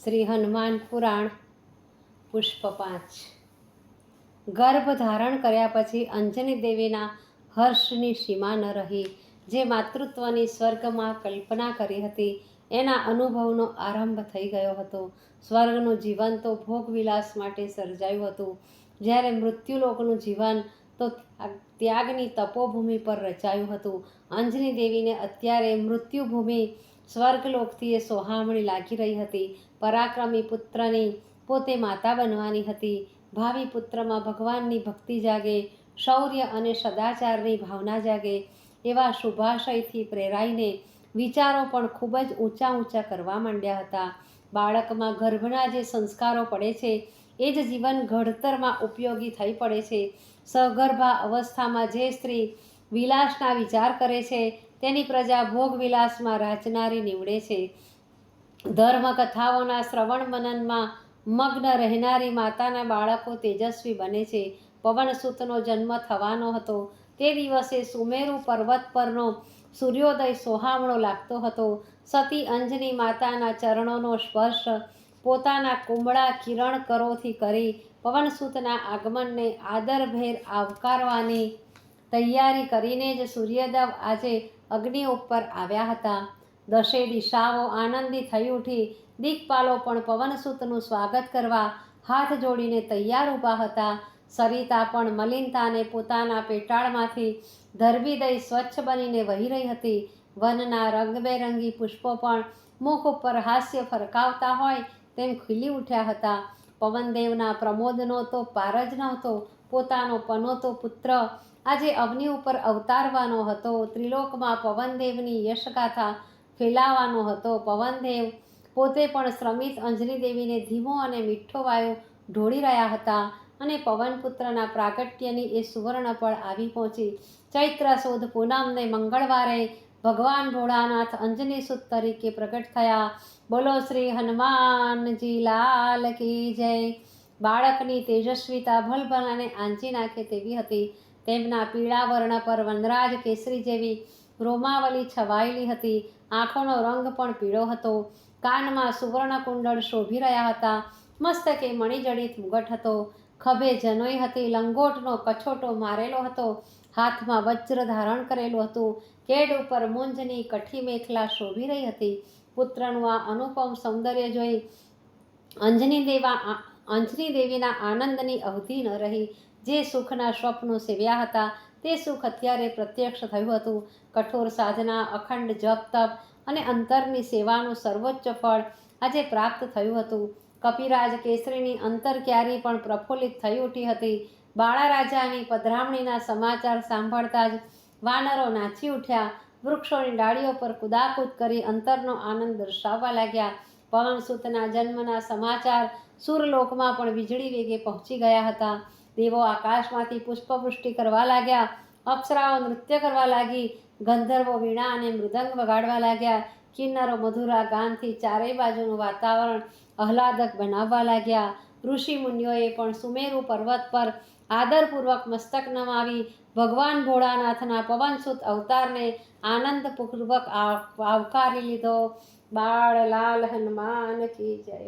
શ્રી હનુમાન પુરાણ પુષ્પ 5। ગર્ભ ધારણ કર્યા પછી અંજની દેવીના હર્ષની સીમા ન રહી। જે માતૃત્વની સ્વર્ગમાં કલ્પના કરી હતી એના અનુભવનો આરંભ થઈ ગયો હતો। સ્વર્ગનું જીવન તો ભોગવિલાસ માટે સર્જાયું હતું, જ્યારે મૃત્યુલોકનું જીવન તો ત્યાગની તપોભૂમિ પર રચાયું હતું। અંજની દેવીને અત્યારે મૃત્યુભૂમિ સ્વર્ગલોકથી એ સોહામણી લાગી રહી હતી। પરાક્રમી પુત્રની પોતે માતા બનવાની હતી। ભાવિ પુત્રમાં ભગવાનની ભક્તિ જાગે, શૌર્ય અને સદાચારની ભાવના જાગે, એવા શુભાશયથી પ્રેરાઈને વિચારો પણ ખૂબ જ ઊંચા ઊંચા કરવા માંડ્યા હતા। બાળકમાં ગર્ભના જે સંસ્કારો પડે છે એ જ જીવન ઘડતરમાં ઉપયોગી થઈ પડે છે। સગર્ભા અવસ્થામાં જે સ્ત્રી વિલાસના વિચાર કરે છે તેની પ્રજા ભોગવિલાસમાં રાચનારી નીવડે છે। ધર્મકથાઓના શ્રવણ મનનમાં મગ્ન રહેનારી માતાના બાળકો તેજસ્વી બને છે। પવનસુતનો જન્મ થવાનો હતો તે દિવસે સુમેરુ પર્વત પરનો સૂર્યોદય સોહામણો લાગતો હતો। સતી અંજની માતાના ચરણોનો સ્પર્શ પોતાના કુમળા કિરણ કરોથી કરી પવનસુતના આગમનને આદરભેર આવકારવાની તૈયારી કરીને જ સૂર્યદેવ આજે અગ્નિ ઉપર આવ્યા હતા। દશે દિશાઓ આનંદી થઈ ઉઠી। દિક્પાલો પણ પવનસુતનું સ્વાગત કરવા હાથ જોડીને તૈયાર ઊભા હતા। સરિતા પણ મલિનતાને પોતાના પેટાળમાંથી ધરબી દઈ સ્વચ્છ બનીને વહી રહી હતી। વનના રંગબેરંગી પુષ્પો પણ મુખ ઉપર હાસ્ય ફરકાવતા હોય તેમ ખીલી ઉઠ્યા હતા। પવનદેવના પ્રમોદનો તો પાર જ નહોતો। પોતાનો પનોતો પુત્ર આજે અગ્નિ ઉપર અવતારવાનો હતો। ત્રિલોકમાં પવનદેવની યશગાથા ફેલાવાનો હતો। પવનદેવ પોતે પણ શ્રમિત અંજની દેવીને ધીમો અને મીઠો વાયુ ઢોળી રહ્યા હતા અને પવનપુત્રના પ્રાગટ્યની એ સુવર્ણપળ આવી પહોંચી। ચૈત્ર સુદ પૂનમને મંગળવારે ભગવાન ભોળાનાથ અંજની સુત તરીકે પ્રગટ થયા। બોલો શ્રી હનુમાનજી લાલ કી જય। બાળકની તેજસ્વીતા ભલભલાને આંચી નાખે તેવી હતી। તેમના પીળા વર્ણ પર વનરાજ કેસરી જેવી રોમાવલી છવાયેલી હતી। આંખોનો રંગ પણ પીળો હતો। કાનમાં સુવર્ણ કુંડળ શોભી રહ્યા હતા। મસ્તકે મણિજડિત મુગટ હતો। ખભે જનોઈ હતી। લંગોટનો કછોટો મારેલો હતો। હાથમાં વજ્ર ધારણ કરેલું હતું। કેડ ઉપર મુંજની કઠી મેખલા શોભી રહી હતી। પુત્રનું આ અનુપમ સૌંદર્ય જોઈ અંજની દેવીના આનંદની અવધિ ન રહી। જે સુખના સ્વપ્નો સેવ્યા હતા તે સુખ અત્યારે પ્રત્યક્ષ થયું હતું। કઠોર સાધના, અખંડ જપ તપ અને અંતરની સેવાનું સર્વોચ્ચ ફળ આજે પ્રાપ્ત થયું હતું। કપિરાજ કેસરીની અંતરક્યારી પણ પ્રફુલ્લિત થઈ ઉઠી હતી। બાળા રાજાની પધરામણીના સમાચાર સાંભળતા જ વાનરો નાચી ઉઠ્યા। વૃક્ષોની ડાળીઓ પર કુદાકૂદ કરી અંતરનો આનંદ દર્શાવવા લાગ્યા। પવનસુતના જન્મના સમાચાર સુરલોકમાં પણ વીજળી વેગે પહોંચી ગયા હતા। દેવો આકાશમાંથી પુષ્પવૃષ્ટિ કરવા લાગ્યા। અપ્સરાઓ નૃત્ય કરવા લાગી। ગંધર્વો વીણા અને મૃદંગ વગાડવા લાગ્યા। કિન્નરો મધુરા ગાનથી ચારેય બાજુનું વાતાવરણ આહલાદક બનાવવા લાગ્યા। ઋષિ મુનિઓએ પણ સુમેરુ પર્વત પર આદરપૂર્વક મસ્તક નમાવી ભગવાન ભોળાનાથના પવનસુત અવતારને આનંદપૂર્વક આવકારી લીધો। બાળ લાલ હનુમાન કી જય।